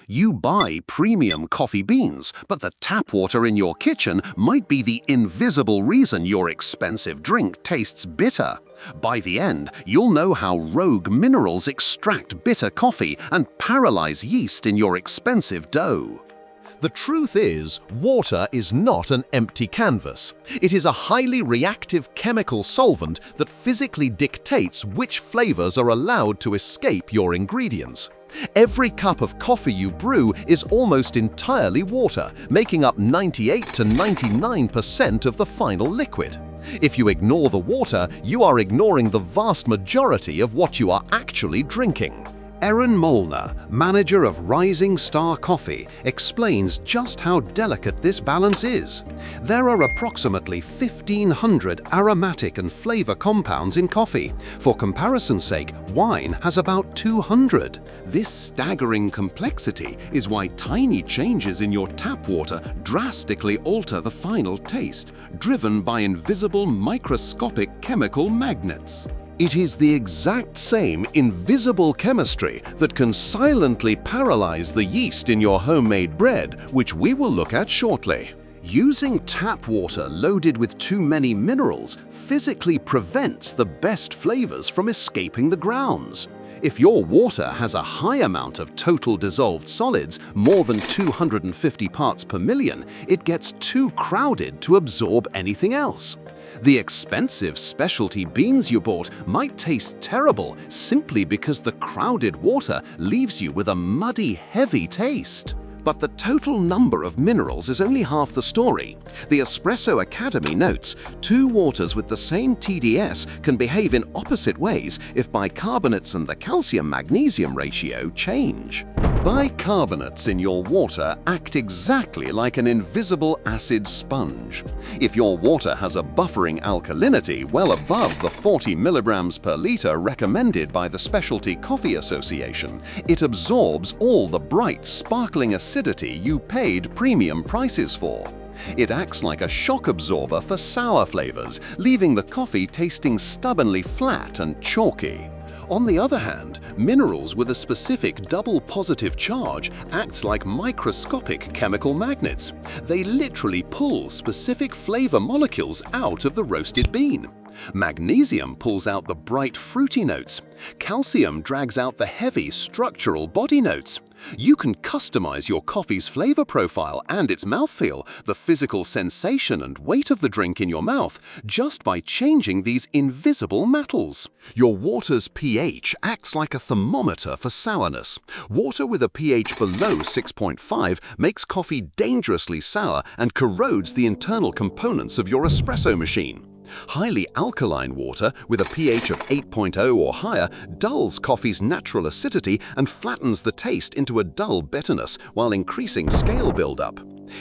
You buy premium coffee beans, but the tap water in your kitchen might be the invisible reason your expensive drink tastes bitter. By the end, you'll know how rogue minerals extract bitter coffee and paralyze yeast in your expensive dough. The truth is, water is not an empty canvas. It is a highly reactive chemical solvent that physically dictates which flavors are allowed to escape your ingredients. Every cup of coffee you brew is almost entirely water, making up 98 to 99% of the final liquid. If you ignore the water, you are ignoring the vast majority of what you are actually drinking. Erin Molnar, manager of Rising Star Coffee, explains just how delicate this balance is. There are approximately 1,500 aromatic and flavor compounds in coffee. For comparison's sake, wine has about 200. This staggering complexity is why tiny changes in your tap water drastically alter the final taste, driven by invisible microscopic chemical magnets. It is the exact same invisible chemistry that can silently paralyze the yeast in your homemade bread, which we will look at shortly. Using tap water loaded with too many minerals physically prevents the best flavors from escaping the grounds. If your water has a high amount of total dissolved solids, more than 250 parts per million, it gets too crowded to absorb anything else. The expensive specialty beans you bought might taste terrible simply because the crowded water leaves you with a muddy, heavy taste. But the total number of minerals is only half the story. The Espresso Academy notes, two waters with the same TDS can behave in opposite ways if bicarbonates and the calcium-magnesium ratio change. Bicarbonates in your water act exactly like an invisible acid sponge. If your water has a buffering alkalinity well above the 40 milligrams per liter recommended by the Specialty Coffee Association, it absorbs all the bright, sparkling acidity you paid premium prices for. It acts like a shock absorber for sour flavors, leaving the coffee tasting stubbornly flat and chalky. On the other hand, minerals with a specific double positive charge acts like microscopic chemical magnets. They literally pull specific flavor molecules out of the roasted bean. Magnesium pulls out the bright fruity notes. Calcium drags out the heavy structural body notes. You can customize your coffee's flavor profile and its mouthfeel, the physical sensation and weight of the drink in your mouth, just by changing these invisible metals. Your water's pH acts like a thermometer for sourness. Water with a pH below 6.5 makes coffee dangerously sour and corrodes the internal components of your espresso machine. Highly alkaline water with a pH of 8.0 or higher dulls coffee's natural acidity and flattens the taste into a dull bitterness while increasing scale buildup.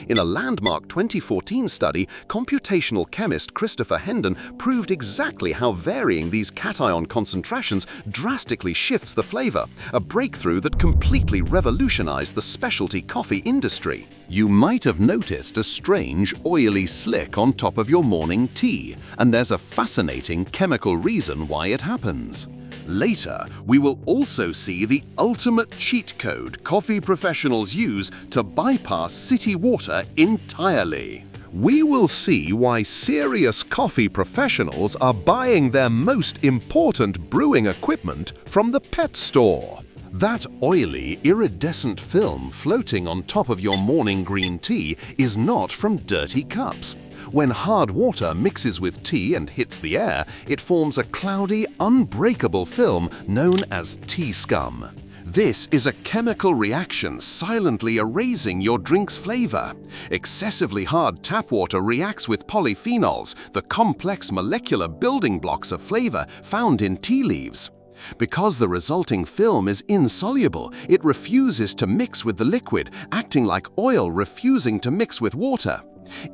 In a landmark 2014 study, computational chemist Christopher Hendon proved exactly how varying these cation concentrations drastically shifts the flavor, a breakthrough that completely revolutionized the specialty coffee industry. You might have noticed a strange, oily slick on top of your morning tea, and there's a fascinating chemical reason why it happens. Later, we will also see the ultimate cheat code coffee professionals use to bypass city water entirely. We will see why serious coffee professionals are buying their most important brewing equipment from the pet store. That oily, iridescent film floating on top of your morning green tea is not from dirty cups. When hard water mixes with tea and hits the air, it forms a cloudy, unbreakable film known as tea scum. This is a chemical reaction silently erasing your drink's flavor. Excessively hard tap water reacts with polyphenols, the complex molecular building blocks of flavor found in tea leaves. Because the resulting film is insoluble, it refuses to mix with the liquid, acting like oil refusing to mix with water.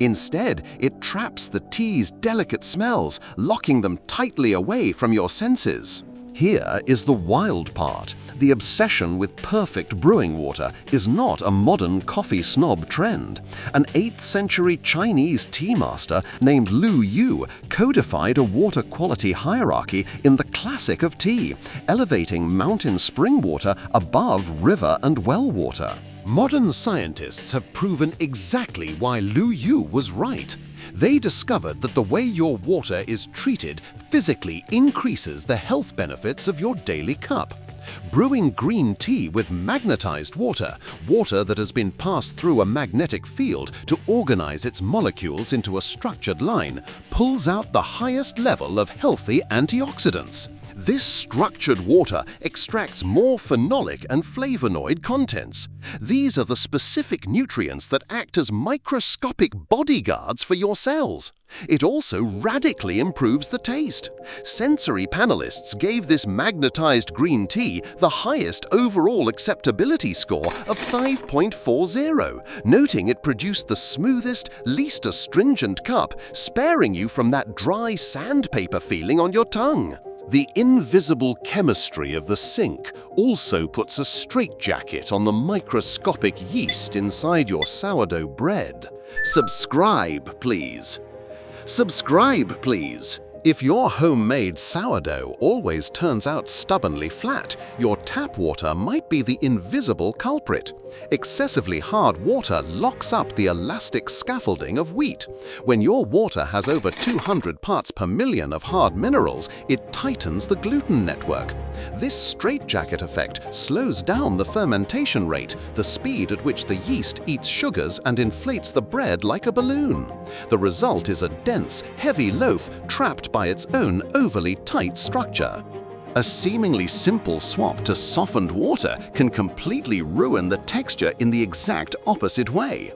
Instead, it traps the tea's delicate smells, locking them tightly away from your senses. Here is the wild part. The obsession with perfect brewing water is not a modern coffee snob trend. An 8th century Chinese tea master named Lu Yu codified a water quality hierarchy in the classic of tea, elevating mountain spring water above river and well water. Modern scientists have proven exactly why Lu Yu was right. They discovered that the way your water is treated physically increases the health benefits of your daily cup. Brewing green tea with magnetized water, water that has been passed through a magnetic field to organize its molecules into a structured line, pulls out the highest level of healthy antioxidants. This structured water extracts more phenolic and flavonoid contents. These are the specific nutrients that act as microscopic bodyguards for your cells. It also radically improves the taste. Sensory panelists gave this magnetized green tea the highest overall acceptability score of 5.40, noting it produced the smoothest, least astringent cup, sparing you from that dry sandpaper feeling on your tongue. The invisible chemistry of the sink also puts a straitjacket on the microscopic yeast inside your sourdough bread. Subscribe, please. Subscribe, please. If your homemade sourdough always turns out stubbornly flat, your tap water might be the invisible culprit. Excessively hard water locks up the elastic scaffolding of wheat. When your water has over 200 parts per million of hard minerals, it tightens the gluten network. This straitjacket effect slows down the fermentation rate, the speed at which the yeast eats sugars and inflates the bread like a balloon. The result is a dense, heavy loaf trapped by its own overly tight structure. A seemingly simple swap to softened water can completely ruin the texture in the exact opposite way.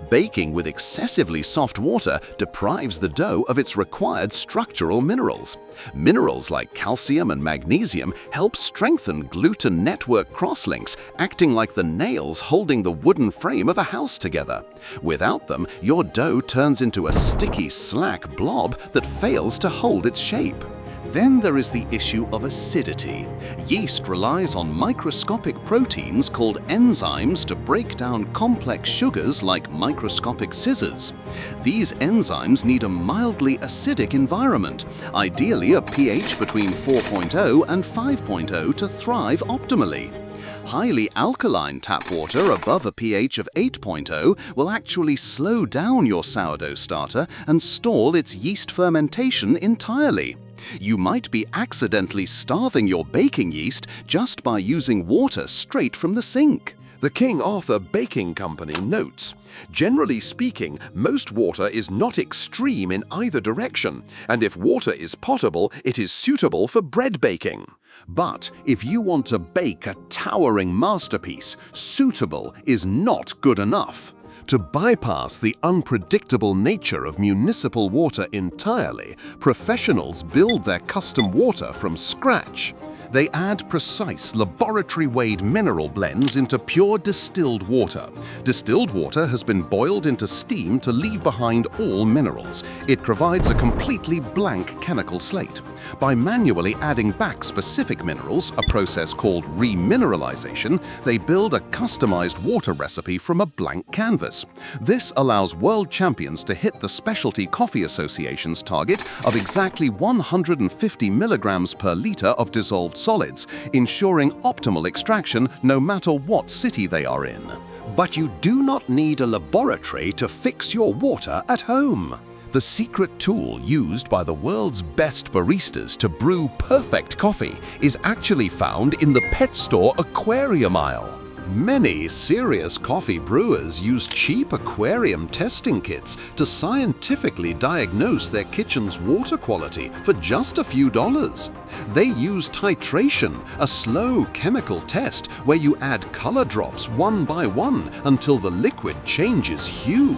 Baking with excessively soft water deprives the dough of its required structural minerals. Minerals like calcium and magnesium help strengthen gluten network crosslinks, acting like the nails holding the wooden frame of a house together. Without them, your dough turns into a sticky, slack blob that fails to hold its shape. Then there is the issue of acidity. Yeast relies on microscopic proteins called enzymes to break down complex sugars like microscopic scissors. These enzymes need a mildly acidic environment, ideally a pH between 4.0 and 5.0 to thrive optimally. Highly alkaline tap water above a pH of 8.0 will actually slow down your sourdough starter and stall its yeast fermentation entirely. You might be accidentally starving your baking yeast just by using water straight from the sink. The King Arthur Baking Company notes, generally speaking, most water is not extreme in either direction, and if water is potable, it is suitable for bread baking. But if you want to bake a towering masterpiece, suitable is not good enough. To bypass the unpredictable nature of municipal water entirely, professionals build their custom water from scratch. They add precise laboratory-weighed mineral blends into pure distilled water. Distilled water has been boiled into steam to leave behind all minerals. It provides a completely blank chemical slate. By manually adding back specific minerals, a process called remineralization, they build a customized water recipe from a blank canvas. This allows world champions to hit the Specialty Coffee Association's target of exactly 150 milligrams per liter of dissolved solids, ensuring optimal extraction no matter what city they are in. But you do not need a laboratory to fix your water at home. The secret tool used by the world's best baristas to brew perfect coffee is actually found in the pet store aquarium aisle. Many serious coffee brewers use cheap aquarium testing kits to scientifically diagnose their kitchen's water quality for just a few dollars. They use titration, a slow chemical test where you add color drops one by one until the liquid changes hue.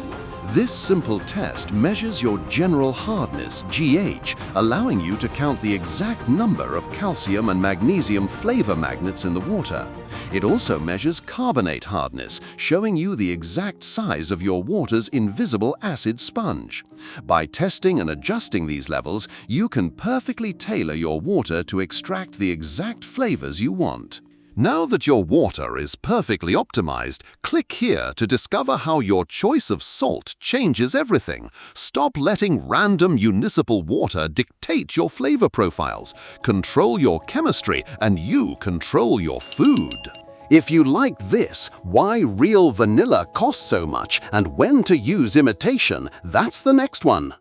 This simple test measures your general hardness, GH, allowing you to count the exact number of calcium and magnesium flavor magnets in the water. It also measures carbonate hardness, showing you the exact size of your water's invisible acid sponge. By testing and adjusting these levels, you can perfectly tailor your water to extract the exact flavors you want. Now that your water is perfectly optimized, click here to discover how your choice of salt changes everything. Stop letting random municipal water dictate your flavor profiles. Control your chemistry and you control your food. If you like this, why real vanilla costs so much and when to use imitation, that's the next one.